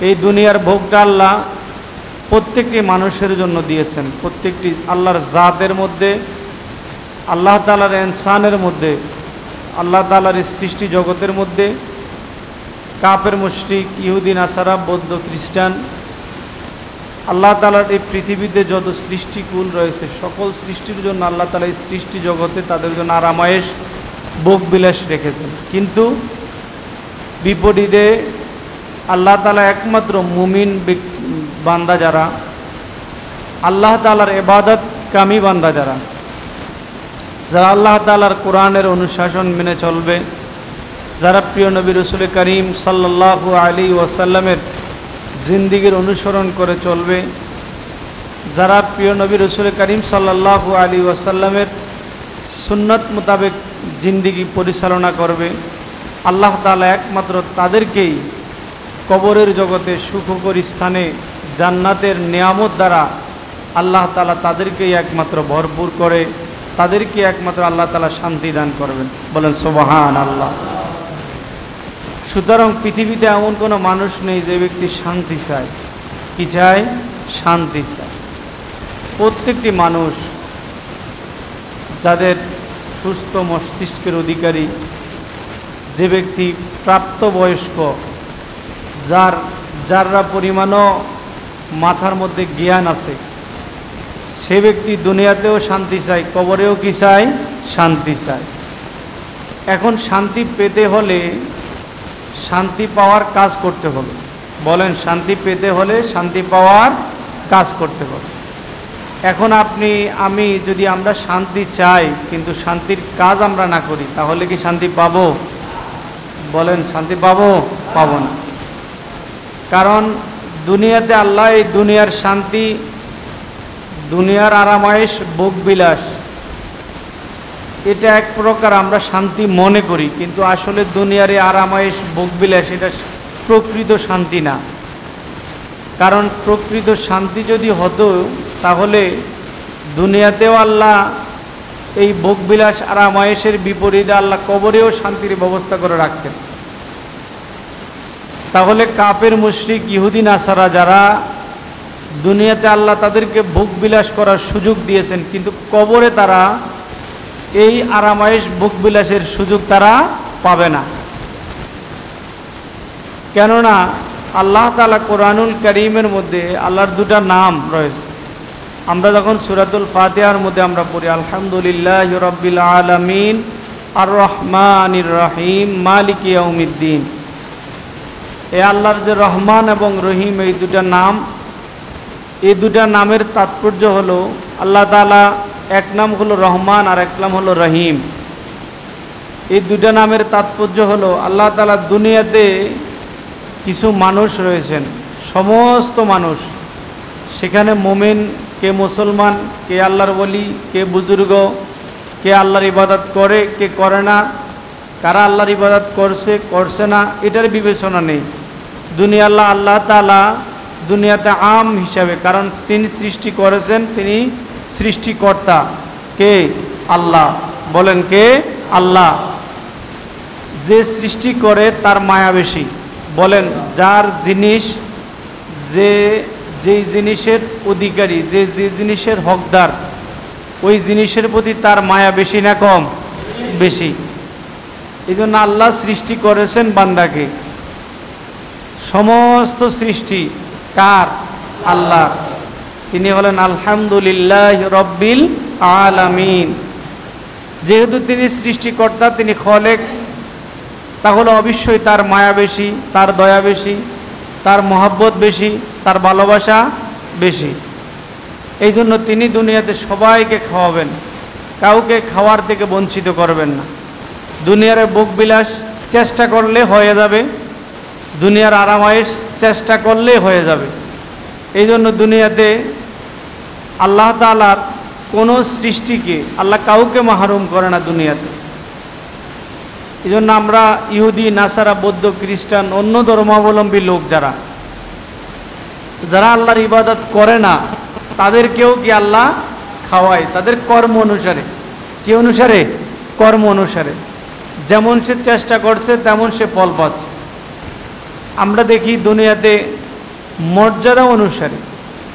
এই দুনিয়ার ভোগটা আল্লাহ প্রত্যেকটি মানুষের জন্য দিয়েছেন। প্রত্যেকটি আল্লাহর জাতের মধ্যে, আল্লাহ তাআলার ইনসানের মধ্যে, আল্লাহ তাআলার সৃষ্টি জগতের মধ্যে কাফের, মুশরিক, ইহুদি, নাসারা, বৌদ্ধ, খ্রিস্টান, আল্লাহ তাআলার এই পৃথিবীতে যত সৃষ্টিকুল রয়েছে সকল সৃষ্টির জন্য আল্লাহ তাআলা এই সৃষ্টি জগতে তাদের জন্য আরামায়েশ, ভোগ বিলাস রেখেছেন। কিন্তু বিপরীতে আল্লাহ তাআলা একমাত্র মুমিন বান্দা যারা, আল্লাহ তাআলার ইবাদত কামী বান্দা যারা, যারা আল্লাহ তাআলার কোরআনের অনুশাসন মেনে চলবে, যারা প্রিয় নবী রাসূল করিম সাল্লাল্লাহু আলাইহি ওয়াসাল্লামের জিন্দেগির অনুসরণ করে চলবে, যারা প্রিয় নবী রাসূল করিম সাল্লাল্লাহু আলাইহি ওয়াসাল্লামের সুন্নাত মোতাবেক জিন্দেগি পরিচালনা করবে, আল্লাহ তাআলা একমাত্র তাদেরকেই কবরের জগতে সুখকর স্থানে জান্নাতের নিয়ামত দ্বারা আল্লাহ তাআলা তাদেরকেই একমাত্র ভরপুর করে, তাদেরকে একমাত্র আল্লাহ তাআলা শান্তি দান করবেন। বলেন সুবহানাল্লাহ। সুতরাং পৃথিবীতে এমন কোনো মানুষ নেই যে ব্যক্তি শান্তি চায়। কি চায়? শান্তি চায়। প্রত্যেকটি মানুষ যাদের সুস্থ মস্তিষ্কের অধিকারী, যে ব্যক্তি প্রাপ্তবয়স্ক, যারা পরিমাণও মাথার মধ্যে জ্ঞান আছে, সে ব্যক্তি দুনিয়াতেও শান্তি চায়, কবরেও কি চায়? শান্তি চায়। এখন শান্তি পেতে হলে শান্তি পাওয়ার কাজ করতে হবে। বলেন, শান্তি পেতে হলে শান্তি পাওয়ার কাজ করতে হবে। এখন আমি যদি আমরা শান্তি চাই কিন্তু শান্তির কাজ আমরা না করি, তাহলে কি শান্তি পাবো? বলেন, শান্তি পাবো? পাবো না। কারণ দুনিয়াতে আল্লাহ এই দুনিয়ার শান্তি, দুনিয়ার আরামায়েশ, ভোগবিলাস, এটা এক প্রকার আমরা শান্তি মনে করি, কিন্তু আসলে দুনিয়ার এই আরামায়েশ, ভোগবিলাস এটা প্রকৃত শান্তি না। কারণ প্রকৃত শান্তি যদি হতো তাহলে দুনিয়াতেও আল্লাহ এই ভোগবিলাস, আরামায়েশের বিপরীতে আল্লাহ কবরেও শান্তির ব্যবস্থা করে রাখতেন। তাহলে কাফের, মুশরিক, ইহুদি, নাসারা যারা দুনিয়াতে আল্লাহ তাদেরকে ভোগবিলাস করার সুযোগ দিয়েছেন, কিন্তু কবরে তারা এই আরামায়েশ, ভোগবিলাসের সুযোগ তারা পাবে না। কেননা আল্লাহ তাআলা কোরআনুল কারীমের মধ্যে আল্লাহর দুটা নাম রয়েছে। আমরা যখন সূরাতুল ফাতিহার মধ্যে আমরা পড়ি আলহামদুলিল্লাহি রাব্বিল আলামিন আর রহমানির রহিম মালিকি ইয়াউমিদ্দিন, এই আল্লাহর যে রহমান এবং রহিম এই দুটা নাম, এই দুটা নামের তাৎপর্য হলো আল্লাহ তাআলা এক নাম হলো রহমান আর এক নাম হলো রহিম। এই দুটা নামের তাৎপর্য হলো আল্লাহ তাআলা দুনিয়াতে কিছু মানুষ রয়েছেন, সমস্ত মানুষ, সেখানে মুমিন, কে মুসলমান, কে আল্লাহর ওলি, কে বুজুর্গ, কে আল্লাহর ইবাদত করে, কে করে না, কারা আল্লাহর ইবাদত করছে না, এটার বিবেচনা নেই। আল্লাহ তাআলা দুনিয়াতে আম হিসাবে, কারণ তিনি সৃষ্টি করেছেন, তিনি সৃষ্টিকর্তা। কে? আল্লাহ। বলেন, কে? আল্লাহ। যে সৃষ্টি করে তার মায়া বেশি। বলেন, যার জিনিস, যে জিনিসের অধিকারী, যে জিনিসের হকদার, ওই জিনিসের প্রতি তার মায়া বেশি না কম? বেশি। এই জন্য আল্লাহ সৃষ্টি করেছেন বান্দাকে। সমস্ত সৃষ্টি কার? আল্লাহ। তিনি হলেন আলহামদুলিল্লাহ রব্বিল আলামিন। যেহেতু তিনি সৃষ্টিকর্তা, তিনি খলেক, তাহলে অবশ্যই তার মায়া বেশি, তার দয়া বেশি, তার মহব্বত বেশি, তার ভালোবাসা বেশি। এই জন্য তিনি দুনিয়াতে সবাইকে খাওয়াবেন, কাউকে খাওয়ার থেকে বঞ্চিত করবেন না। দুনিয়ার ভোগবিলাস চেষ্টা করলে হয়ে যাবে, দুনিয়ার আরামায়েশ চেষ্টা করলে হয়ে যাবে। এই জন্য দুনিয়াতে আল্লাহ তাআলার কোনো সৃষ্টিকে আল্লাহ কাউকে মাহরুম করে না দুনিয়াতে। এই জন্য আমরা ইহুদি, নাসারা, বৌদ্ধ, খ্রিস্টান, অন্য ধর্মাবলম্বী লোক যারা আল্লাহর ইবাদত করে না, তাদেরকেও কি আল্লাহ খাওয়ায়, তাদের কর্ম অনুসারে। কি অনুসারে? কর্ম অনুসারে। যেমন সে চেষ্টা করছে তেমন সে ফল পাচ্ছে। আমরা দেখি দুনিয়াতে মর্যাদা অনুসারে,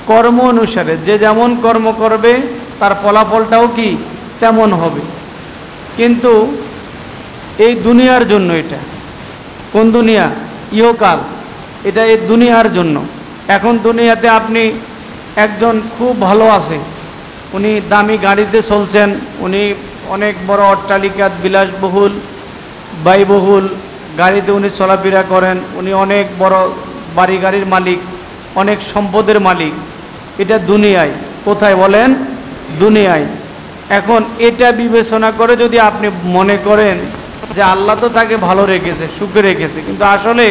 কর্ম অনুসারে, যে যেমন কর্ম করবে তার ফলাফলটাও কি তেমন হবে। কিন্তু এই দুনিয়ার জন্য, এটা কোন দুনিয়া? ইহকাল। এটা এই দুনিয়ার জন্য। এখন দুনিয়াতে আপনি একজন খুব ভালো আছে, উনি দামি গাড়িতে চলছেন, উনি অনেক বড় অট্টালিকা, বিলাসবহুল ব্যয়বহুল গাড়িতে উনি চলাফেরা করেন, উনি অনেক বড় বাড়ি গাড়ির মালিক, অনেক সম্পদের মালিক। এটা দুনিয়ায়। কোথায় বলেন? দুনিয়ায়। এখন এটা বিবেচনা করে যদি আপনি মনে করেন যে আল্লাহ তো তাকে ভালো রেখেছে, সুখে রেখেছে, কিন্তু আসলে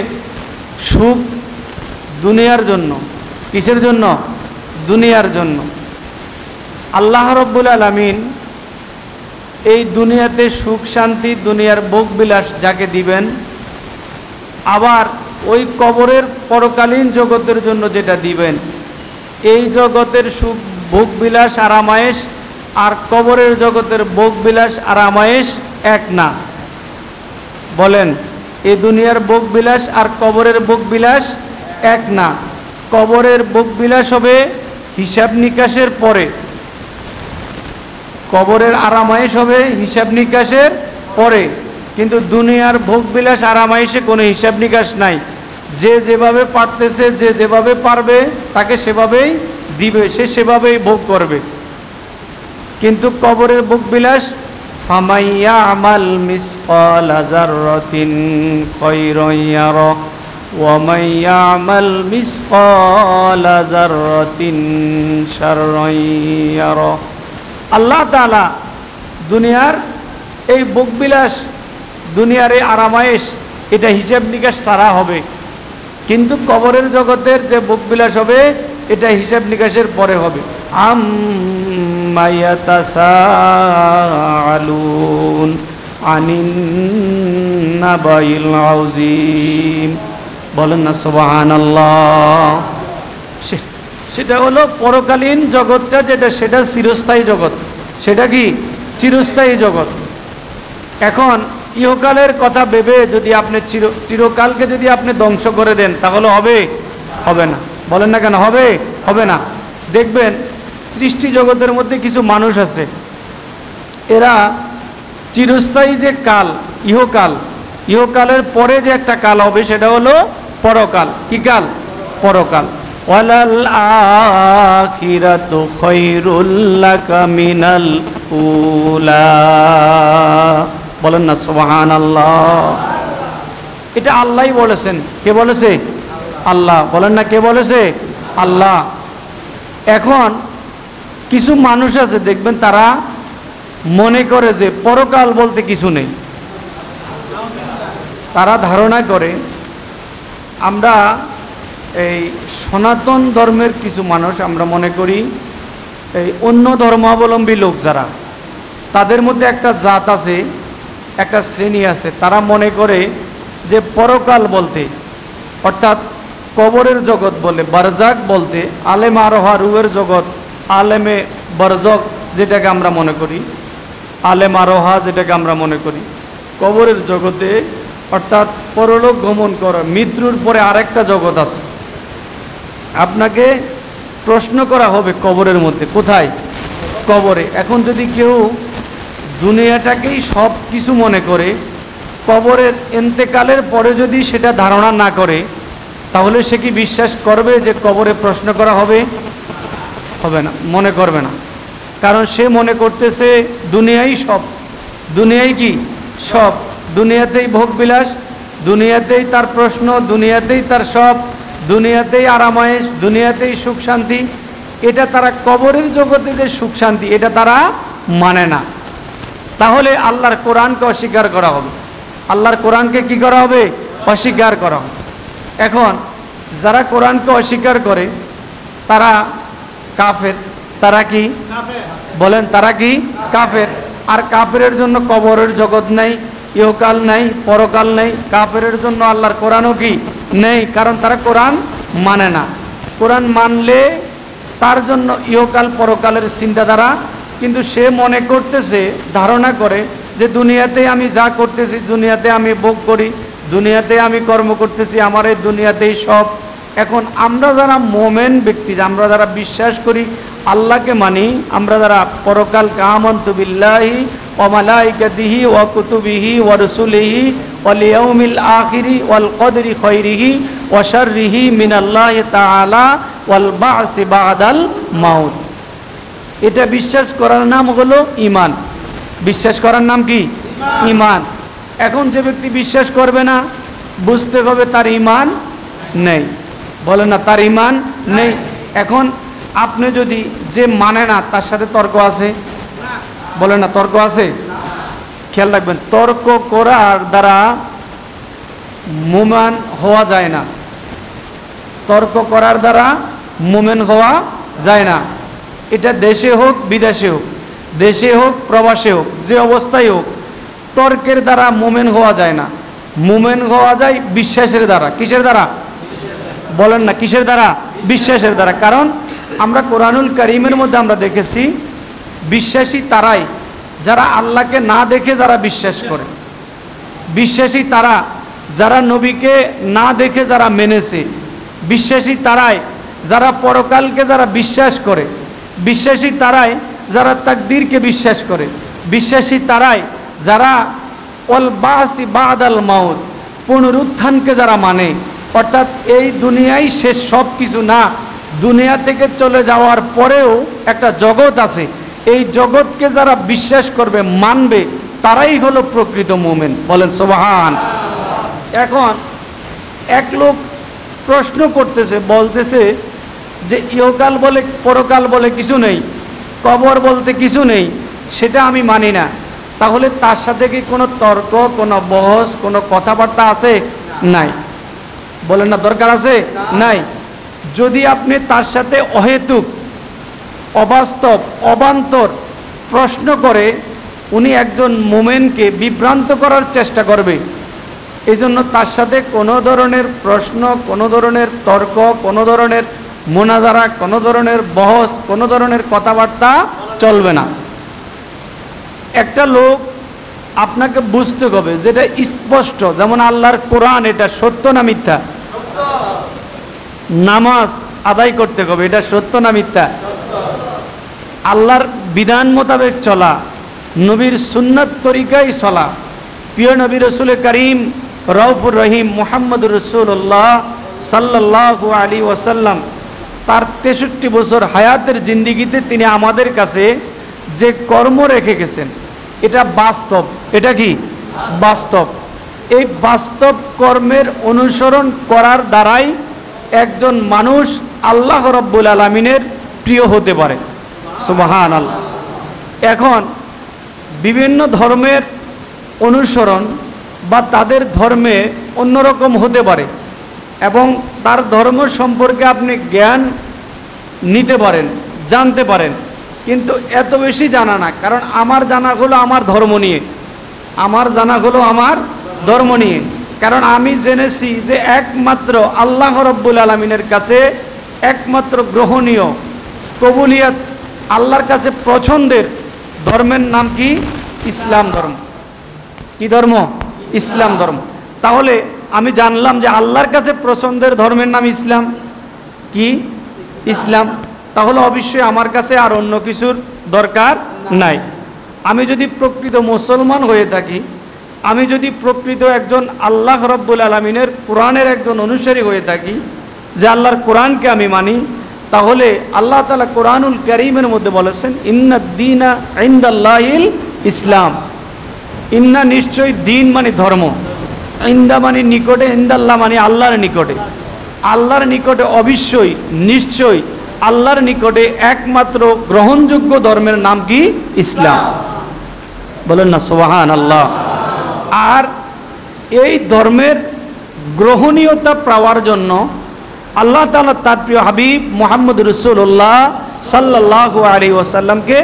সুখ দুনিয়ার জন্য। কিসের জন্য? দুনিয়ার জন্য। আল্লাহ রাব্বুল আলামিন এই দুনিয়াতে সুখ শান্তি, দুনিয়ার ভোগবিলাস যাকে দিবেন, আবার ওই কবরের পরকালীন জগতের জন্য যেটা দিবেন, এই জগতের সুখ ভোগবিলাস আরামায়েশ আর কবরের জগতের ভোগবিলাস আরামায়েশ এক না। বলেন, এই দুনিয়ার ভোগবিলাস আর কবরের ভোগবিলাস এক না। কবরের ভোগবিলাস হবে হিসাব নিকাশের পরে, কবরের আরামায়েশ হবে হিসাব নিকাশের পরে। কিন্তু দুনিয়ার ভোগবিলাস আরামায়েশে কোনো হিসাব নিকাশ নাই। যে যেভাবে পারতেছে, যে যেভাবে পারবে তাকে সেভাবেই দিবে, সে সেভাবেই ভোগ করবে। কিন্তু কবরের ভোগবিলাস, ফামাইয়া আমাল মিসকালা যাররাতিন খায়রান ইয়ারা ওয়া মাইয়া আমাল মিসকালা যাররাতিন শাররান ইয়ারা। আল্লাহ তাআলা দুনিয়ার এই ভোগবিলাস, দুনিয়ার এই আরামায়েশ, এটা হিসাব নিকাশ ছাড়া হবে। কিন্তু কবরের জগতের যে ভোগবিলাস হবে, এটা হিসাব নিকাশের পরে হবে। আম্মা ইয়াতাসাআলুন আনিন নাবাইল আযীম। বলেন না সুবহানাল্লাহ। সেটা হলো পরকালীন জগৎটা, যেটা সেটা চিরস্থায়ী জগৎ। সেটা কি? চিরস্থায়ী জগৎ। এখন ইহকালের কথা ভেবে যদি আপনি চিরকালকে যদি আপনি ধ্বংস করে দেন, তাহলে হবে? হবে না। বলেন না কেন হবে? হবে না। দেখবেন সৃষ্টি জগতের মধ্যে কিছু মানুষ আছে, এরা চিরস্থায়ী যে কাল, ইহকাল, ইহকালের পরে যে একটা কাল হবে, সেটা হলো পরকাল। কি কাল? পরকাল। ওয়ালাল আখিরাতু খায়রুল লাকা মিনাল উলা। বলেন না সুবহানাল্লাহ। এটা আল্লাহই বলেছেন। কে বলেছে? আল্লাহ। বলেন না কে বলেছে? আল্লাহ। এখন কিছু মানুষ আছে, দেখবেন তারা মনে করে যে পরকাল বলতে কিছু নেই। তারা ধারণা করে, আমরা এই সনাতন ধর্মের কিছু মানুষ আমরা মনে করি, এই অন্য ধর্মাবলম্বী লোক যারা, তাদের মধ্যে একটা জাত আছে, একটা শ্রেণী আছে, তারা মনে করে যে পরকাল বলতে, অর্থাৎ কবরের জগৎ বলে, বারজাক বলতে, আলেম আরোহা রুহের জগৎ, আলেমে বারজক যেটাকে আমরা মনে করি, আলেম আরোহা যেটাকে আমরা মনে করি, কবরের জগতে অর্থাৎ পরলোক গমন করা, মৃত্যুর পরে আরেকটা জগৎ আছে। আপনাকে প্রশ্ন করা হবে কবরের মধ্যে। কোথায়? কবরে। এখন যদি কেউ দুনিয়াটাকেই সব কিছু মনে করে, কবরের এন্তেকালের পরে যদি সেটা ধারণা না করে, তাহলে সে কি বিশ্বাস করবে যে কবরে প্রশ্ন করা হবে? হবে না, মনে করবে না। কারণ সে মনে করতেছে দুনিয়াই সব। দুনিয়াই কি? সব। দুনিয়াতেই ভোগবিলাস, দুনিয়াতেই তার প্রশ্ন, দুনিয়াতেই তার সব, দুনিয়াতেই আরামায়েশ, দুনিয়াতেই সুখ শান্তি। এটা তারা কবরের জগতে যে সুখ শান্তি, এটা তারা মানে না। তাহলে আল্লাহর কোরআনকে অস্বীকার করা হবে। আল্লাহর কোরআনকে কি করা হবে? অস্বীকার করা হবে। এখন যারা কোরআনকে অস্বীকার করে তারা কাফের। তারা কি? বলেন, তারা কি? কাফের। আর কাফেরের জন্য কবরের জগৎ নাই, ইহকাল নাই, পরকাল নেই। কাফেরের জন্য আল্লাহর কোরআনও কি নেই, কারণ তারা কোরআন মানে না। কোরআন মানলে তার জন্য ইহকাল পরকালের চিন্তাধারা, কিন্তু সে মনে করতেছে, ধারণা করে যে দুনিয়াতে আমি যা করতেছি, দুনিয়াতে আমি ভোগ করি, দুনিয়াতে আমি কর্ম করতেছি, আমার এই দুনিয়াতেই সব। এখন আমরা যারা মোমেন ব্যক্তি, আমরা যারা বিশ্বাস করি, আল্লাহকে মানি, আমরা যারা পরকালকে আমানতু বিল্লাহি ওয়া মালাইকাতিহি ওয়া কুতুবিহি ওয়া রাসূলিহি ওয়াল ইয়াউমিল আখিরি ওয়াল কদরি খাইরিহি ওয়া শাররিহি মিনাল্লাহি তাআলা ওয়াল বা'সি বা'দাল মাউত, এটা বিশ্বাস করার নাম হলো ঈমান। বিশ্বাস করার নাম কি? ঈমান। এখন যে ব্যক্তি বিশ্বাস করবে না, বুঝতে হবে তার ঈমান নেই। বলে না তার ঈমান নেই। এখন আপনি যদি যে মানে না তার সাথে তর্ক আছে, বলে না তর্ক আছে? খেয়াল রাখবেন, তর্ক করার দ্বারা মুমিন হওয়া যায় না। তর্ক করার দ্বারা মুমিন হওয়া যায় না। এটা দেশে হোক বিদেশে হোক, দেশে হোক প্রবাসে হোক, যে অবস্থায় হোক, তর্কের দ্বারা মুমিন হওয়া যায় না। মুমিন হওয়া যায় বিশ্বাসের দ্বারা। কিসের দ্বারা? বলেন না কিসের দ্বারা? বিশ্বাসের দ্বারা। কারণ আমরা কোরআনুল কারীমের মধ্যে আমরা দেখেছি, বিশ্বাসী তারাই যারা আল্লাহকে না দেখে যারা বিশ্বাস করে, বিশ্বাসী তারা যারা নবীকে না দেখে যারা মেনেছে, বিশ্বাসী তারাই যারা পরকালকে যারা বিশ্বাস করে, বিশ্বাসী তারাই যারা তাকদীরকে বিশ্বাস করে, বিশ্বাসী তারাই যারা ওয়াল বা'সি বা'দাল মাউত, পুনরুত্থানকে যারা মানে। অর্থাৎ এই দুনিয়ায় শেষ সব কিছু না, দুনিয়া থেকে চলে যাওয়ার পরেও একটা জগৎ আছে, এই জগৎকে যারা বিশ্বাস করবে, মানবে, তারাই হলো প্রকৃত মুমিন। বলেন সুবহান। এখন এক লোক প্রশ্ন করতেছে, বলতেছে যে ইহকাল বলে পরকাল বলে কিছু নেই, কবর বলতে কিছু নেই, সেটা আমি মানি না। তাহলে তার সাথে কি কোনো তর্ক, কোনো বহস, কোনো কথাবার্তা আছে? নাই। বলেন না দরকার আছে? নাই। যদি আপনি তার সাথে অহেতুক, অবাস্তব, অবান্তর প্রশ্ন করে, উনি একজন মুমিনকে বিভ্রান্ত করার চেষ্টা করবে। এই জন্য তার সাথে কোনো ধরনের প্রশ্ন, কোনো ধরনের তর্ক, কোনো ধরনের মুনাজারা, কোনো ধরনের বহস, কোনো ধরনের কথাবার্তা চলবে না। একটা লোক আপনাকে বুঝতে হবে যেটা স্পষ্ট, যেমন আল্লাহর কোরআন, এটা সত্য না মিথ্যা? নামাজ আদায় করতে হবে, এটা সত্য না মিথ্যা? আল্লাহর বিধান মোতাবেক চলা, নবীর সুন্নাত তরিকায় চলা, প্রিয় নবী রাসূল করিম রউফুর রহিম মুহাম্মদুর রাসূলুল্লাহ সাল্লাল্লাহু আলাইহি ওয়াসাল্লাম তার 63 বছর হায়াতের জিন্দেগিতে তিনি আমাদের কাছে যে কর্ম রেখে গেছেন, এটা বাস্তব। এটা কি বাস্তব? এই বাস্তব কর্মের অনুসরণ করার দ্বারাই একজন মানুষ আল্লাহ রাব্বুল আলামিনের প্রিয় হতে পারে। সুবহানাল্লাহ। এখন বিভিন্ন ধর্মের অনুসরণ বা তাদের ধর্মে অন্যরকম হতে পারে, এবং তার ধর্ম সম্পর্কে আপনি জ্ঞান নিতে পারেন, জানতে পারেন, কিন্তু এত বেশি জানা না। কারণ আমার জানা হলো আমার ধর্ম নিয়ে, আমার জানা হলো আমার ধর্ম নিয়ে। কারণ আমি জেনেছি যে একমাত্র আল্লাহ রাব্বুল আলামিনের কাছে একমাত্র গ্রহণীয়, কবুলিয়ত, আল্লাহর কাছে পছন্দের ধর্মের নাম কি? ইসলাম ধর্ম। কি ধর্ম? ইসলাম ধর্ম। তাহলে আমি জানলাম যে আল্লাহর কাছে পছন্দের ধর্মের নাম ইসলাম। কি? ইসলাম। তাহলে অবশ্যই আমার কাছে আর অন্য কিছুর দরকার নাই। আমি যদি প্রকৃত মুসলমান হয়ে থাকি, আমি যদি প্রকৃত একজন আল্লাহ রাব্বুল আলামিনের কোরআনের একজন অনুসারী হয়ে থাকি, যে আল্লাহর কোরআনকে আমি মানি, তাহলে আল্লাহ তাআলা কোরআনুল কারীমের মধ্যে বলেছেন, ইন্নাদ দীনা ইনদাল্লাহিল ইসলাম। ইন্না নিশ্চয়, দিন মানে ধর্ম, ইন্দা মানে নিকটে, ইনদাল্লাহ মানে আল্লাহর নিকটে। আল্লাহর নিকটে অবশ্যই, নিশ্চয়, আল্লাহর নিকটে একমাত্র গ্রহণযোগ্য ধর্মের নাম কি? ইসলাম। বলেন না সুবহানাল্লাহ। আর এই ধর্মের গ্রহণীয়তা পাওয়ার জন্য আল্লাহ তাআলা তার প্রিয় হাবিব মুহাম্মদ রাসূলুল্লাহ সাল্লাল্লাহু আলাইহি ওয়াসাল্লামকে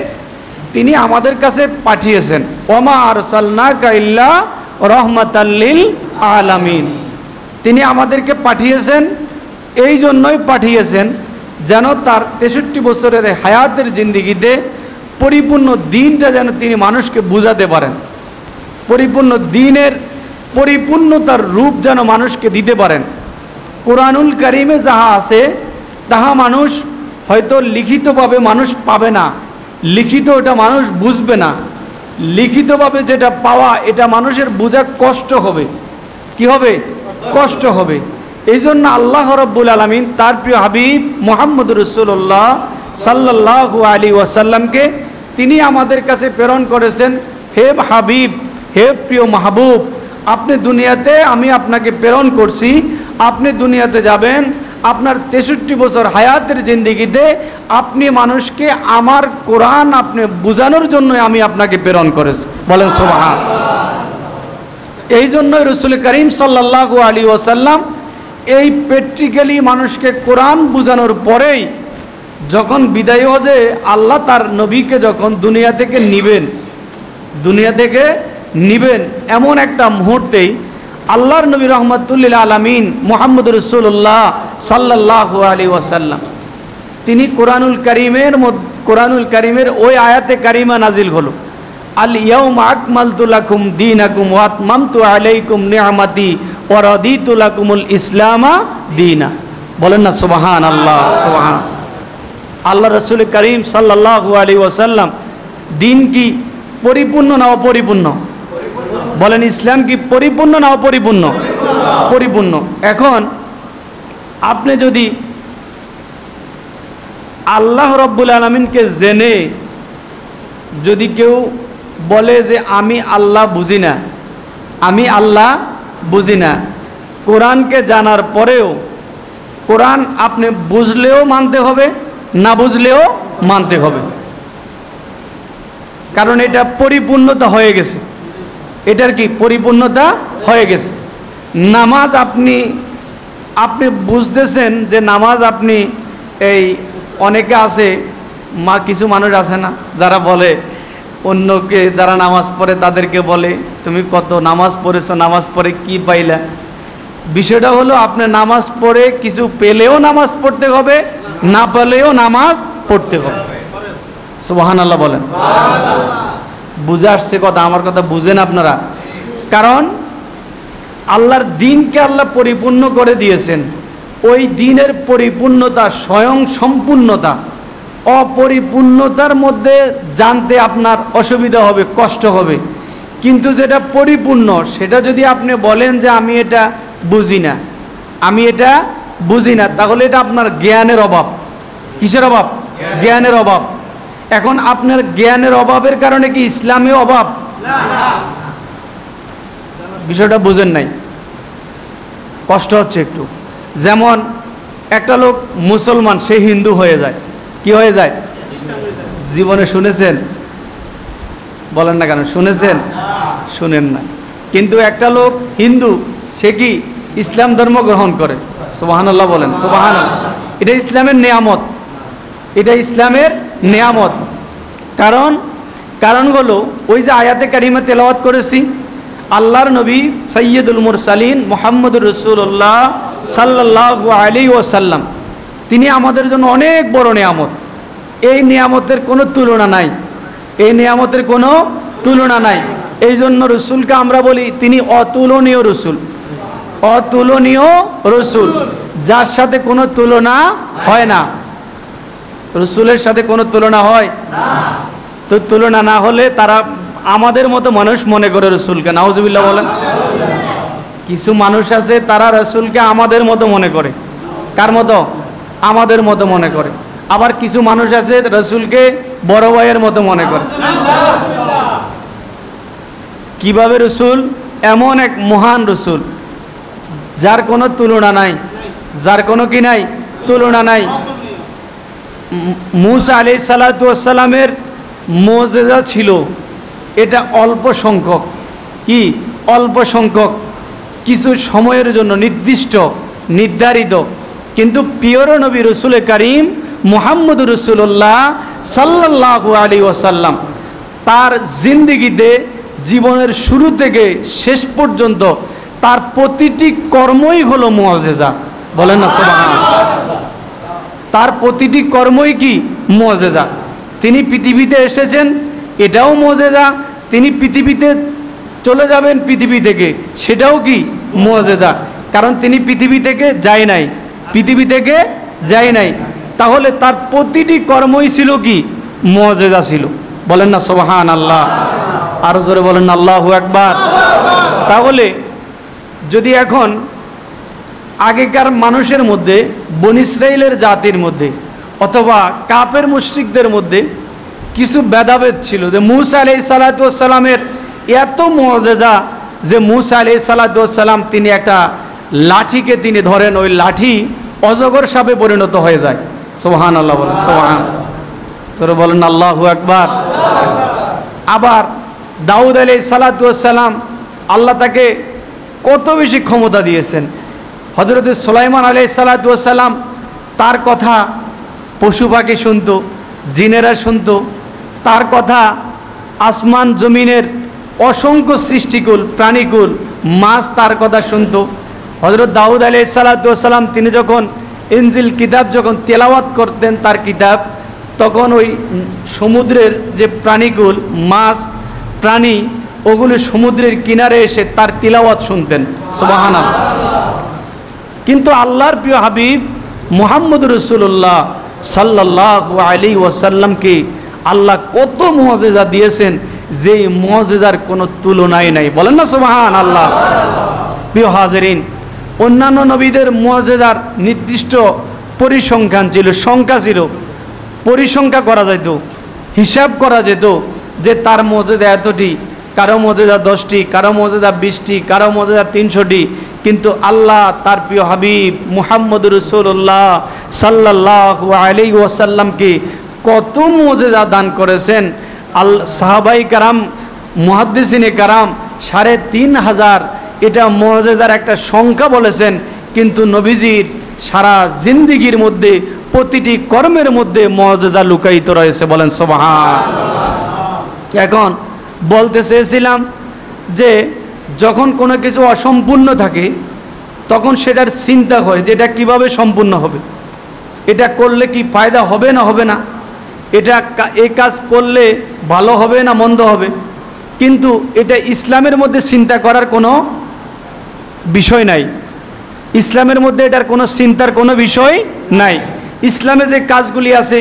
তিনি আমাদের কাছে পাঠিয়েছেন। ওমা আরসালনাকা ইল্লা রাহমাতাল লিল আলামিন। তিনি আমাদেরকে পাঠিয়েছেন, এই জন্যই পাঠিয়েছেন যেন তার 63 বছরের হায়াতের জিন্দেগিতে পরিপূর্ণ দিনটা যেন তিনি মানুষকে বুঝাতে পারেন, পরিপূর্ণ দিনের পরিপূর্ণতার রূপ যেন মানুষকে দিতে পারেন। কোরআনুল কারিমে যাহা আছে তাহা মানুষ হয়তো লিখিতভাবে মানুষ পাবে না, লিখিত ওটা মানুষ বুঝবে না, লিখিতভাবে যেটা পাওয়া এটা মানুষের বোঝা কষ্ট হবে। কি হবে? কষ্ট হবে। এই জন্য আল্লাহ রাব্বুল আলামিন তার প্রিয় হাবিব মুহাম্মদুর রাসূলুল্লাহ সাল্লাল্লাহু আলাইহি ওয়াসাল্লামকে তিনি আমাদের কাছে প্রেরণ করেছেন, হে হাবিব, হে প্রিয় মাহবুব, আপনি দুনিয়াতে, আমি আপনাকে প্রেরণ করছি, আপনি দুনিয়াতে যাবেন, আপনার 63 বছর হায়াতের জিন্দেগিতে আপনি মানুষকে আমার কোরআন আপনি বোঝানোর জন্য আমি আপনাকে প্রেরণ করেছি। বলেন সুবহানাল্লাহ। এই জন্যই রাসূল করিম সাল্লাল্লাহু আলাইহি ওয়াসাল্লাম এই প্র্যাকটিক্যালি মানুষকে কোরআন বোঝানোর পরেই যখন বিদায় হজে আল্লাহ তার নবীকে যখন দুনিয়া থেকে নিবেন এমন একটা মুহূর্তেই আল্লাহর নবী রহমাতুল্লিল আলামিন মুহাম্মদুর রাসূলুল্লাহ সাল্লাল্লাহু আলাইহি ওয়াসাল্লাম তিনি কোরআনুল কারীমের ওই আয়াতে কারিমা নাজিল হলো, আল ইয়াউমা আকমালতু লাকুম দীনাকুম ওয়া আতমামতু আলাইকুম নি'মাতি ওয়া রাদিতু লাকুমুল ইসলামা দীনা। বলেন না সুবহানাল্লাহ, সুবহান। আল্লাহ রাসূল করিম সাল্লাল্লাহু আলাইহি ওয়াসাল্লাম দিন কি পরিপূর্ণ না অপরিপূর্ণ? বলেন ইসলাম কি পরিপূর্ণ না অপরিপূর্ণ? পরিপূর্ণ। এখন আপনি যদি আল্লাহ রাব্বুল আলামিনকে জেনে যদি কেউ বলে যে আমি আল্লাহ বুঝি না, কোরআনকে জানার পরেও কোরআন আপনি বুঝলেও মানতে হবে, না বুঝলেও মানতে হবে, কারণ এটা পরিপূর্ণতা হয়ে গেছে। এটার কি পরিপূর্ণতা হয়ে গেছে। নামাজ আপনি বুঝতেছেন যে নামাজ আপনি এই অনেকে আছে, কিছু মানুষ আছে না যারা বলে অন্যকে, যারা নামাজ পড়ে তাদেরকে বলে তুমি কত নামাজ পড়েছো, নামাজ পড়ে কি পাইলা? বিষয়টা হলো আপনি নামাজ পড়ে কিছু পেলেও নামাজ পড়তে হবে, না পেলেও নামাজ পড়তে হবে। সুবহানাল্লাহ বলেন। বুঝে আসছে কথা? আমার কথা বুঝেন আপনারা? কারণ আল্লাহর দিনকে আল্লাহ পরিপূর্ণ করে দিয়েছেন, ওই দিনের পরিপূর্ণতা, স্বয়ং সম্পূর্ণতা, অপরিপূর্ণতার মধ্যে জানতে আপনার অসুবিধা হবে, কষ্ট হবে। কিন্তু যেটা পরিপূর্ণ সেটা যদি আপনি বলেন যে আমি এটা বুঝি না, তাহলে এটা আপনার জ্ঞানের অভাব। কিসের অভাব? জ্ঞানের অভাব। এখন আপনার জ্ঞানের অভাবের কারণে কি ইসলামে অভাব? বিষয়টা বুঝেন নাই, কষ্ট হচ্ছে একটু। যেমন একটা লোক মুসলমান, সে হিন্দু হয়ে যায়। কি হয়ে যায়? জীবনে শুনেছেন? বলেন না কেন? শুনেছেন? শুনেন না। কিন্তু একটা লোক হিন্দু, সে কি ইসলাম ধর্ম গ্রহণ করে। সুবহানাল্লাহ বলেন, সুবহানাল্লাহ। এটা ইসলামের নিয়ামত, এটা ইসলামের নিয়ামত। কারণ হলো ওই যে আয়াতে কারিমা তেলাওয়াত করেছি, আল্লাহর নবী সাইয়্যিদুল মুরসালিন মুহাম্মদুর রাসূলুল্লাহ সাল্লাল্লাহু আলাইহি ওয়াসাল্লাম তিনি আমাদের জন্য অনেক বড় নিয়ামত। এই নিয়ামতের কোনো তুলনা নাই, এই নিয়ামতের কোনো তুলনা নাই। এই জন্য রসুলকে আমরা বলি তিনি অতুলনীয় রসুল, অতুলনীয় রসুল, যার সাথে কোনো তুলনা হয় না। রসুলের সাথে কোনো তুলনা হয় না। তো তুলনা না হলে তারা আমাদের মতো মানুষ মনে করে রসুলকে। নাউজুবিল্লাহ বলেন। কিছু মানুষ আছে তারা রসুলকে আমাদের মতো মনে করে। কার মতো? আমাদের মতো মনে করে। আবার কিছু মানুষ আছে রসুলকে বড় ভাইয়ের মতো মনে করে। কিভাবে? রসুল এমন এক মহান রসুল যার কোনো তুলনা নাই, যার কোনো কি নাই? তুলনা নাই। মুসা আলাইহিস সালাতু ওয়াস সালামের মুজিজা ছিল, এটা অল্প সংখ্যক, কি অল্প সংখ্যক, কিছু সময়ের জন্য নির্দিষ্ট নির্ধারিত। কিন্তু পিওর নবী রসুল করিম মুহাম্মদুর রাসূলুল্লাহ সাল্লাল্লাহু আলাইহি ওয়াসাল্লাম তার জিন্দেগিতে জীবনের শুরু থেকে শেষ পর্যন্ত তার প্রতিটি কর্মই হলো মুআজিজা। বলেন না সুবহানাল্লাহ। তার প্রতিটি কর্মই কি? মুআজিজা। তিনি পৃথিবীতে এসেছেন, এটাও মুআজিজা। তিনি পৃথিবীতে চলে যাবেন পৃথিবী থেকে, সেটাও কি? মুআজিজা। কারণ তিনি পৃথিবী থেকে যায় নাই, পৃথিবী থেকে যায় নাই। তাহলে তার প্রতিটি কর্মই ছিল কি? মুআজিজা ছিল। বলেন না সুবহানাল্লাহ, আরো জোরে বলেন না আল্লাহু আকবার। তাহলে যদি এখন আগেকার মানুষের মধ্যে, বনী ইসরাইলের জাতির মধ্যে অথবা কাফের মুশরিকদের মধ্যে কিছু ভেদাভেদ ছিল, যে মূসা আলাইহিস সালাতু ওয়াস সালামের এত মুআজিজা যে মূসা আলাইহিস সালাতু ওয়াস সালাম তিনি একটা লাঠিকে তিনি ধরেন, ওই লাঠি অজগর সাপে পরিণত হয়ে যায়। সুবহানাল্লাহ বলেন, সুবহান, তোরা বলেন আল্লাহু আকবার। আবার দাউদ আলাইহিস সালাতু ওয়াস সালাম, আল্লাহ তাকে কত বেশি ক্ষমতা দিয়েছেন। হযরত সুলাইমান আলাইহিস সালাতু ওয়াস সালাম, তার কথা পশু পাখি শুনতো, জিনেরা শুনতো, তার কথা আসমান জমিনের অসংখ্য সৃষ্টিকুল প্রাণীকুল মাছ তার কথা শুনতো। হযরত দাউদ আলাইহিস সালাতু ওয়াস সালাম তিনি যখন ইনজিল কিতাব যখন তেলাওয়াত করতেন তার কিতাব, তখন ওই সমুদ্রের যে প্রাণীকুল মাছ প্রাণী ওগুলো সমুদ্রের কিনারে এসে তার তিলাওয়াত শুনতেন। সুবহানাল্লাহ। কিন্তু আল্লাহর প্রিয় হাবিব মুহাম্মদুর রাসূলুল্লাহ সাল্লাল্লাহু আলাইহি ওয়াসাল্লামকে আল্লাহ কত মুআজিজা দিয়েছেন, যে মুআজিজার কোনো তুলনাই নাই। বলেন না সুবহানাল্লাহ। প্রিয় হাজিরিন, অন্যান্য নবীদের মুআজিজার নির্দিষ্ট পরিসংখ্যান ছিল, সংখ্যা ছিল, পরিসংখ্যা করা যেত, হিসাব করা যেত যে তার মুআজিজা এতটি, কারো মুআজিজা 10টি, কারো মুআজিজা 20টি, কারো মুআজিজা 300টি। কিন্তু আল্লাহ তার প্রিয় হাবিব মুহাম্মদুর রাসূলুল্লাহ সাল্লাল্লাহু আলাইহি ওয়াসাল্লামকে কত মুআজিজা দান করেছেন। সাহাবাই কারাম, মুহাদ্দিসিনে কারাম 3500 এটা মুআজিজার একটা সংখ্যা বলেছেন। কিন্তু নবীজির সারা জিন্দেগির মধ্যে প্রতিটি কর্মের মধ্যে মুআজিজা লুকায়িত রয়েছে। বলেন সুবহানাল্লাহ। এখন বলতে চেয়েছিলাম যে যখন কোনো কিছু অসম্পূর্ণ থাকে তখন সেটার চিন্তা হয় যে এটা কীভাবে সম্পূর্ণ হবে, এটা করলে কি ফায়দা হবে না হবে না, এটা এই কাজ করলে ভালো হবে না মন্দ হবে। কিন্তু এটা ইসলামের মধ্যে চিন্তা করার কোনো বিষয় নাই, ইসলামের মধ্যে এটার কোনো চিন্তার কোনো বিষয় নাই। ইসলামে যে কাজগুলি আছে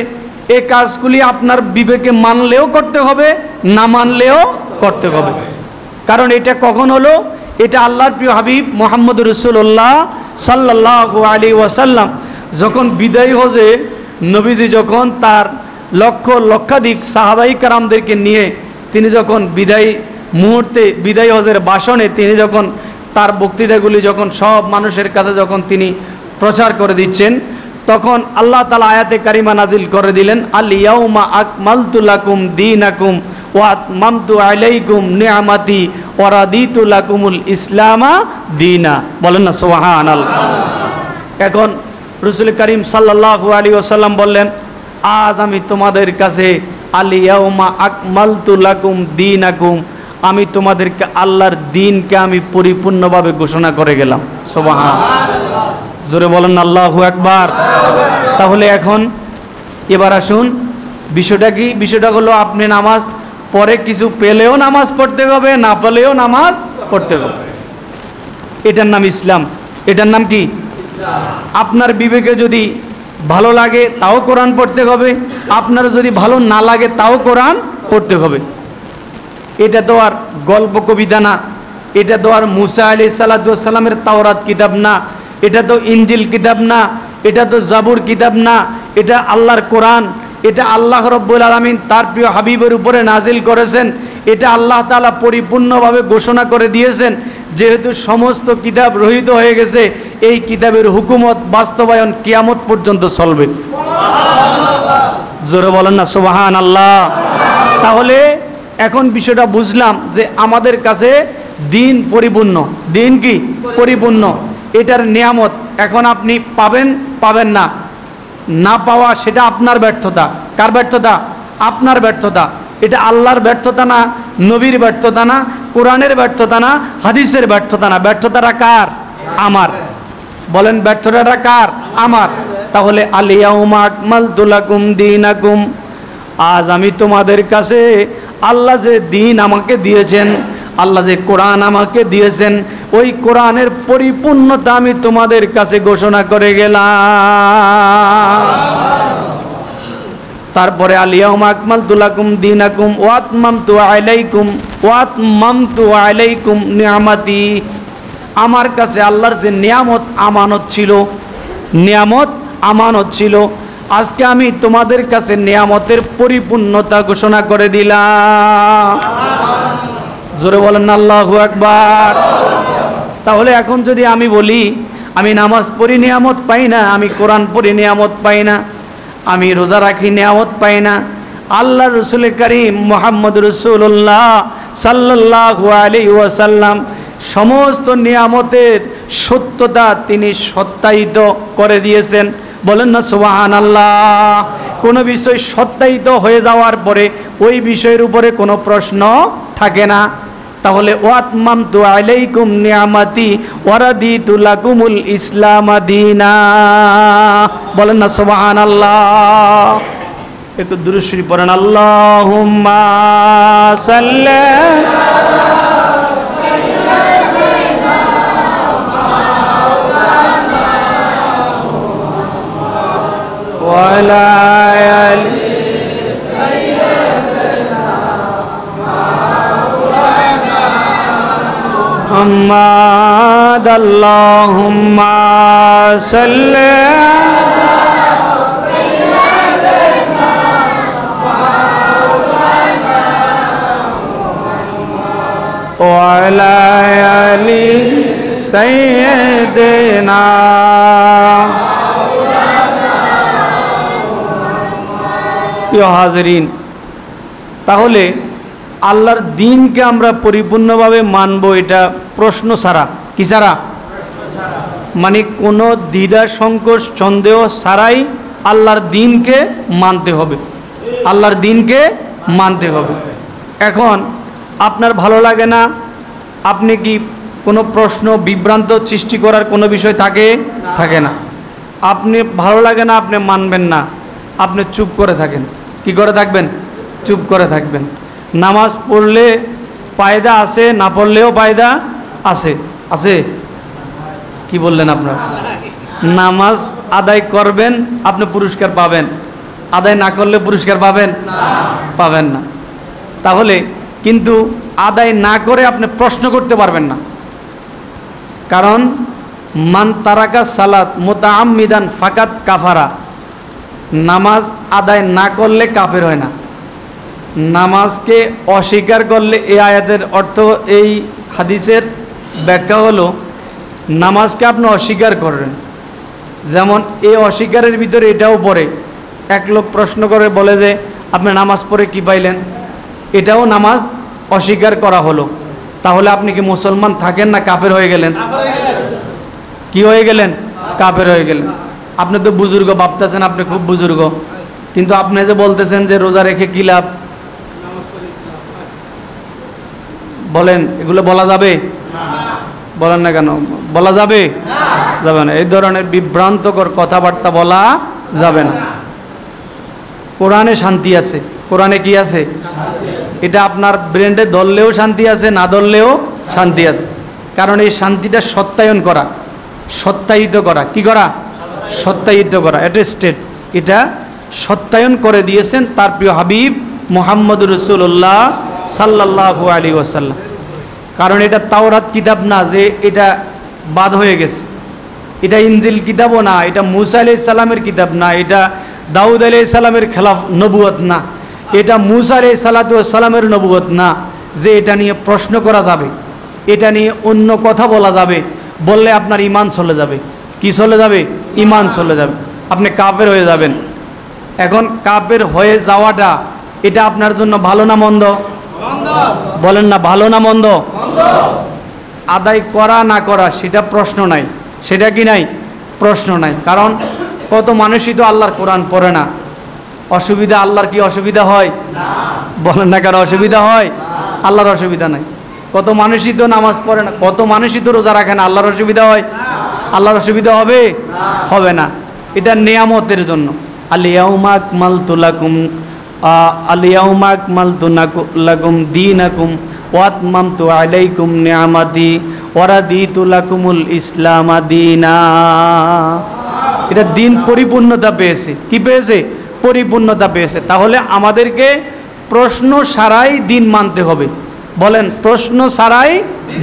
এই কাজগুলি আপনার বিবেকে মানলেও করতে হবে, না মানলেও করতে হবে। কারণ এটা কখন হলো? এটা আল্লাহর প্রিয় হাবিব মুহাম্মদুর রাসূলুল্লাহ সাল্লাল্লাহু আলাইহি ওয়াসাল্লাম যখন বিদায় হজে নবীজি যখন তার লক্ষাধিক সাহাবাই কারামদেরকে নিয়ে তিনি যখন বিদায় মুহূর্তে বিদায় হজের ভাষণে তিনি যখন তার বক্তৃতাগুলি যখন সব মানুষের কাছে যখন তিনি প্রচার করে দিচ্ছেন, তখন আল্লাহ তাআলা আয়াতে কারিমা নাজিল করে দিলেন, আল ইয়াউমা আকমালতু লাকুম দীনাকুম ওয়া আতমামতু আলাইকুম নি'মাতি ওয়া রাদিতু লাকুমুল ইসলামা দীনা। বলেন না সুবহানাল্লাহ। এখন রাসূল করিম সাল্লাল্লাহু আলাইহি ওয়াসাল্লাম বললেন, আজ আমি তোমাদের কাছে আল ইয়াউমা আকমালতু লাকুম দীনাকুম, আমি তোমাদেরকে আল্লাহর দ্বীনকে আমি পরিপূর্ণভাবে ঘোষণা করে গেলাম। সুবহানাল্লাহ। জোরে বলেন আল্লাহু আকবার। তাহলে এখন এবার আসুন বিষয়টা কি? বিষয়টা হলো আপনি নামাজ পরে কিছু পেলেও নামাজ পড়তে হবে, না পেলেও নামাজ পড়তে হবে। এটার নাম ইসলাম। এটার নাম কি? আপনার বিবেকে যদি ভালো লাগে তাও কোরআন পড়তে হবে, আপনার যদি ভালো না লাগে তাও কোরআন পড়তে হবে। এটা তো আর গল্প কবিতা না, এটা তো আর মুসা আলাইহিস সালাতু ওয়াস সালামের তাওরাত কিতাব না, এটা তো ইনজিল কিতাব না, এটা তো জাবুর কিতাব না, এটা আল্লাহর কোরআন। এটা আল্লাহ রব্বুল আলামিন তার প্রিয় হাবিবের উপরে নাজিল করেছেন। এটা আল্লাহ তাআলা পরিপূর্ণভাবে ঘোষণা করে দিয়েছেন। যেহেতু সমস্ত কিতাব রহিত হয়ে গেছে, এই কিতাবের হুকুমত বাস্তবায়ন কিয়ামত পর্যন্ত চলবে। জোরে বলেন না সুবহানাল্লাহ। তাহলে এখন বিষয়টা বুঝলাম যে আমাদের কাছে দিন পরিপূর্ণ। দিন কি? পরিপূর্ণ। এটার নিয়ামত এখন আপনি পাবেন, পাবেন না, না পাওয়া সেটা আপনার ব্যর্থতা। কার ব্যর্থতা? আপনার ব্যর্থতা। এটা আল্লাহর ব্যর্থতা না, নবীর ব্যর্থতা না, কোরআনের ব্যর্থতা না, হাদিসের ব্যর্থতা না। ব্যর্থতাটা কার? আমার। বলেন ব্যর্থতাটা কার? আমার। তাহলে আল ইয়াউমা আকমালতু লাকুম দীনাকুম, আজ আমি তোমাদের কাছে আল্লাহ যে দিন আমাকে দিয়েছেন, আল্লাহ যে কোরআন আমাকে দিয়েছেন ওই কোরআনের পরিপূর্ণতা আমি তোমাদের কাছে ঘোষণা করে গেলাম। তারপরে আলিয়াউমা আকমালতু লাকুম দীনাকুম ওয়া আতমামতু আলাইকুম নিয়ামাতি। আমার কাছে আল্লাহর যে নিয়ামত আমানত ছিল আজকে আমি তোমাদের কাছে নিয়ামতের পরিপূর্ণতা ঘোষণা করে দিলাম। জোরে বলেন আল্লাহু আকবার। তাহলে এখন যদি আমি বলি আমি নামাজ পড়ি নিয়ামত পাই না, আমি কোরআন পড়ি নিয়ামত পাই না, আমি রোজা রাখি নিয়ামত পাই না, আল্লাহ রসুল করিম মুহাম্মদ রাসূলুল্লাহ সাল্লাল্লাহু আলাইহি ওয়াসাল্লাম সমস্ত নিয়ামতের সত্যতা তিনি সত্যায়িত করে দিয়েছেন। বলেন না সুবহানাল্লাহ। কোনো বিষয় সত্যায়িত হয়ে যাওয়ার পরে ওই বিষয়ের উপরে কোনো প্রশ্ন থাকে না। তাহলে ওয়াতমামতু আলাইকুম নিয়ামাতি ওয়া রাদিতু লাকুমুল ইসলাম দীনা। বলেন না সুবহানাল্লাহ। একটু দুরূদ শরীফ পড়েন। আল্লাহুম্মা সাল্লি ওয়া আলা আলি محمد اللهم صل وعلى آل سيدنا। প্রিয় হাজিরিন, তাহলে আল্লাহর দ্বীনকে আমরা পরিপূর্ণভাবে মানব এটা প্রশ্ন ছাড়া। কি ছাড়া? মানে কোনো দ্বিধা সংকোচ সন্দেহ ছাড়াই আল্লাহর দ্বীনকে মানতে হবে, আল্লাহর দ্বীনকে মানতে হবে। এখন আপনার ভালো লাগে না, আপনি কি কোনো প্রশ্ন বিভ্রান্ত সৃষ্টি করার কোনো বিষয় থাকে না। আপনি ভালো লাগে না, আপনি মানবেন না, আপনি চুপ করে থাকেন। কি করে থাকবেন? চুপ করে থাকবেন। নামাজ পড়লে ফায়দা আছে, না পড়লেও ফায়দা আছে। কি বললেন আপনারা? নামাজ আদায় করবেন, আপনি পুরস্কার পাবেন, আদায় না করলে পুরস্কার পাবেন না। তাহলে কিন্তু আদায় না করে আপনি প্রশ্ন করতে পারবেন না। কারণ মান তারাকা সালাত মুতাআম্মিদান ফাকাত কাফারা। নামাজ আদায় না করলে কাফের হয় না, নামাজকে অস্বীকার করলে। এই আয়াতের অর্থ, এই হাদিসের ব্যাখ্যা হলো নামাজকে আপনি অস্বীকার করেন। যেমন এই অস্বীকারের ভিতরে এটাও পড়ে। এক লোক প্রশ্ন করে বলে যে আপনি নামাজ পড়ে কি পাইলেন, এটাও নামাজ অস্বীকার করা হলো। তাহলে আপনি কি মুসলমান থাকেন না কাফের হয়ে গেলেন? কি হয়ে গেলেন? কাফের হয়ে গেলেন। আপনি তো বুজুর্গ ভাবতেছেন, আপনি খুব বুজুর্গ, কিন্তু আপনি যে বলতেছেন যে রোজা রেখে কি লাভ, বলেন এগুলো বলা যাবে? বলেন না কেন? বলা যাবে না। এই ধরনের বিভ্রান্তকর কথাবার্তা বলা যাবে না। কোরআনে শান্তি আছে। কোরআনে কি আছে? এটা আপনার ব্রেন্ডে ধরলেও শান্তি আছে, না ধরলেও শান্তি আছে। কারণ এই শান্তিটা সত্যায়িত করা। কি করা? সত্যায়িত করা। এটা স্টেট, এটা সত্যায়ন করে দিয়েছেন তার প্রিয় হাবিব মুহাম্মদুর রাসূলুল্লাহ সাল্লাল্লাহু আলাইহি ওয়াসাল্লাম। কারণ এটা তাওরাত কিতাব না যে এটা বাদ হয়ে গেছে, এটা ইনজিল কিতাবও না, এটা মুসা আলাইহিস সালামের কিতাব না, এটা দাউদ আলাইহিস সালামের খেলাফ নবুয়ত না, এটা মুসা আলাইহিস সালামের নবুয়ত না যে এটা নিয়ে প্রশ্ন করা যাবে, এটা নিয়ে অন্য কথা বলা যাবে। বললে আপনার ঈমান চলে যাবে। কি চলে যাবে? ঈমান চলে যাবে, আপনি কাফের হয়ে যাবেন। এখন কাফের হয়ে যাওয়াটা এটা আপনার জন্য ভালো না মন্দ? বলেন না, ভালো না মন্দ? আদায় করা না করা সেটা প্রশ্ন নাই, সেটা কি নাই? প্রশ্ন নাই। কারণ কত মানুষই তো আল্লাহর কোরআন পড়ে না। অসুবিধা আল্লাহর কি অসুবিধা হয়? বলেন না কেন অসুবিধা হয়? আল্লাহর অসুবিধা নাই। কত মানুষই তো নামাজ পড়ে না, কত মানুষই তো রোজা রাখে না, আল্লাহর অসুবিধা হয়? আল্লাহর অসুবিধা হবে না। এটা নিয়ামতের জন্য। আলিয়াউমা আকমালতু লাকুম দীনাকুম ওয়া আতমামতু আলাইকুম নিআমাতি ওয়া রাদিতু লাকুমুল ইসলাম দীনা। এটা দিন পরিপূর্ণতা পেয়েছে। কি পেয়েছে? পরিপূর্ণতা পেয়েছে। তাহলে আমাদেরকে প্রশ্ন ছাড়াই দিন মানতে হবে। বলেন, প্রশ্ন ছাড়াই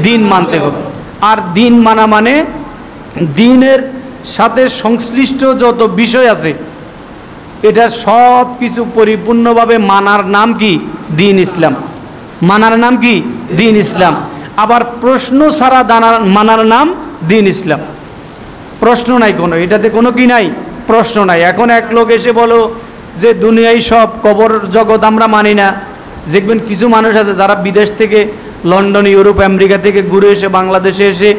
দিন মানতে হবে। আর দিন মানা মানে দিনের সাথে সংশ্লিষ্ট যত বিষয় আছে এটা সব কিছু পরিপূর্ণভাবে মানার নাম কি? দিন ইসলাম। মানার নাম কি? দিন ইসলাম। আবার প্রশ্ন ছাড়া মানার নাম দিন ইসলাম। প্রশ্ন নাই কোনো, এটাতে কোনো কি নাই? প্রশ্ন নাই। এখন এক লোক এসে বলো যে দুনিয়ায় সব, কবর জগৎ আমরা মানি না। দেখবেন কিছু মানুষ আছে যারা বিদেশ থেকে, লন্ডন, ইউরোপ, আমেরিকা থেকে ঘুরে এসে বাংলাদেশে এসে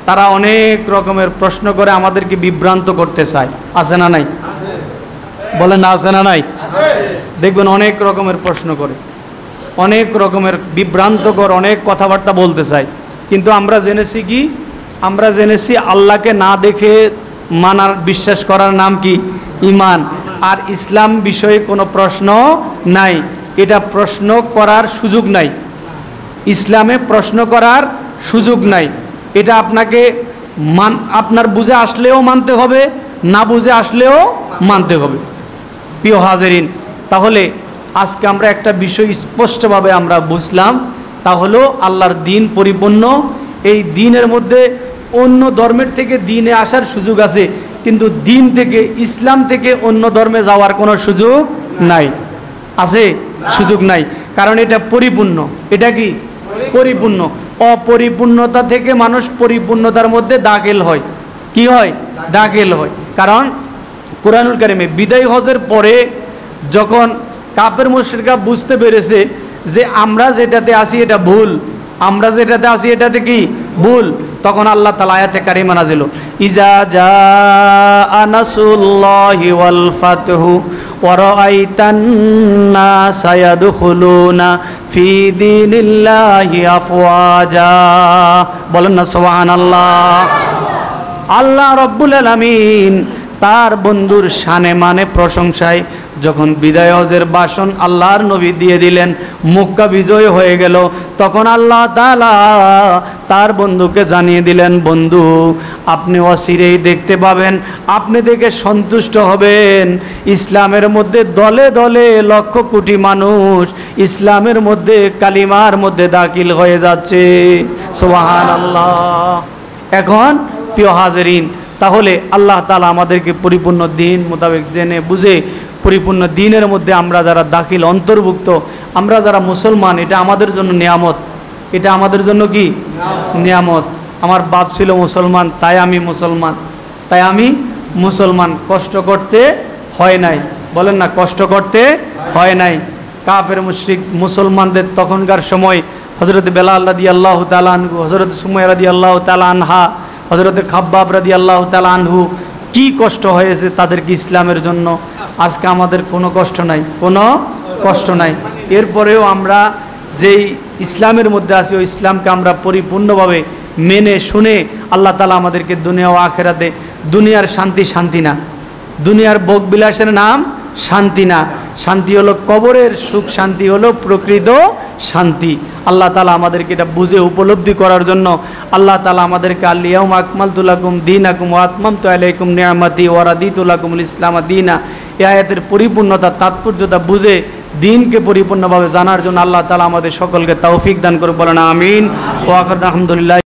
তারা অনেক রকমের প্রশ্ন করে আমাদেরকে বিভ্রান্ত করতে চায়। আছে না নাই? বলেন না, আছে না নাই? দেখবেন অনেক রকমের প্রশ্ন করে, অনেক রকমের বিভ্রান্তকর অনেক কথাবার্তা বলতে চায়। কিন্তু আমরা জেনেছি কি? আমরা জেনেছি আল্লাহকে না দেখে মানার, বিশ্বাস করার নাম কি? ঈমান। আর ইসলাম বিষয়ে কোনো প্রশ্ন নাই। এটা প্রশ্ন করার সুযোগ নাই। ইসলামে প্রশ্ন করার সুযোগ নাই। এটা আপনাকে আপনার বুঝে আসলেও মানতে হবে, না বুঝে আসলেও মানতে হবে। প্রিয় হাজেরিন, তাহলে আজকে আমরা একটা বিষয় স্পষ্টভাবে আমরা বুঝলাম, তা হলো আল্লাহর দিন পরিপূর্ণ। এই দিনের মধ্যে অন্য ধর্মের থেকে দিনে আসার সুযোগ আছে, কিন্তু দিন থেকে, ইসলাম থেকে অন্য ধর্মে যাওয়ার কোনো সুযোগ নাই। আছে? সুযোগ নাই। কারণ এটা পরিপূর্ণ। এটা কি? পরিপূর্ণ। অপরিপূর্ণতা থেকে মানুষ পরিপূর্ণতার মধ্যে দাখিল হয়। কি হয়? দাখিল হয়। কারণ কুরআনুল কারীমে বিদায় হজের পরে যখন কাফের মুশরিকরা বুঝতে পেরেছে যে আমরা যেটাতে আছি এটা ভুল, আমরা যেটাতে আছি এটাতে কি? ভুল, তখন আল্লাহ তাআলা আয়াতে কারিমা নাযিল, ইজা জাআ নাসরুল্লাহি ওয়াল ফাতহু ওয়া রাআইতান নাসা ইয়াদখুলুনা ফি দীনিল্লাহি আফওয়াজা। বলেন না সুবহানাল্লাহ। আল্লাহ রাব্বুল আলামিন তার বন্ধুর শানে মানে প্রশংসায় যখন বিদায় হজের ভাষণ আল্লাহর নবী দিয়ে দিলেন, মক্কা বিজয় হয়ে গেল, তখন আল্লাহ তাআলা তার বন্ধুকে জানিয়ে দিলেন, বন্ধু আপনি অচিরেই দেখতে পাবেন, আপনি দেখে সন্তুষ্ট হবেন, ইসলামের মধ্যে দলে দলে লক্ষ কোটি মানুষ ইসলামের মধ্যে, কালিমার মধ্যে দাখিল হয়ে যাচ্ছে। সুবহানাল্লাহ। এখন প্রিয় হাজেরিন, তাহলে আল্লাহ তাআলা আমাদেরকে পরিপূর্ণ দিন মোতাবেক জেনে বুঝে পরিপূর্ণ দিনের মধ্যে আমরা যারা দাখিল, অন্তর্ভুক্ত, আমরা যারা মুসলমান, এটা আমাদের জন্য নিয়ামত। এটা আমাদের জন্য কি? নিয়ামত। আমার বাপ ছিল মুসলমান, তাই আমি মুসলমান, তাই আমি মুসলমান। কষ্ট করতে হয় নাই। বলেন না, কষ্ট করতে হয় নাই। কাফের মুশরিক মুসলমানদের তখনকার সময় হযরত বেলাল রাদিয়াল্লাহু তাআলা আনহু, হযরত সুমাইয়া রাদিয়াল্লাহু তাআলা আনহা, হযরত খাব্বাব রাদিয়াল্লাহু তাআলা আনহু, কি কষ্ট হয়েছে তাদেরকে ইসলামের জন্য। আজকে আমাদের কোনো কষ্ট নাই, কোনো কষ্ট নাই। এরপরেও আমরা যেই ইসলামের মধ্যে আছি, ওই ইসলামকে আমরা পরিপূর্ণভাবে মেনে শুনে আল্লাহ তাআলা আমাদেরকে দুনিয়া ও আখিরাতে, দুনিয়ার শান্তি শান্তি না, দুনিয়ার ভোগ বিলাসের নাম শান্তি না, শান্তি হলো কবরের সুখ, শান্তি হলো প্রকৃত শান্তি। আল্লাহ তাআলা আমাদেরকে এটা বুঝে উপলব্ধি করার জন্য আল্লাহ তাআলা আমাদেরকে আল ইয়াউমা আকমালতু লাকুম দীনাকুম ওয়া আতমামতু আলাইকুম নিআমাতি ওয়া রাদিতু লাকুমুল ইসলাম দীনা, এই আয়াতের পরিপূর্ণতা, তাৎপর্যতা বুঝে দিনকে পরিপূর্ণভাবে জানার জন্য আল্লাহ তাআলা আমাদের সকলকে তৌফিক দান করুন। বলেন আমিন। ওয়া আলহামদুলিল্লাহ।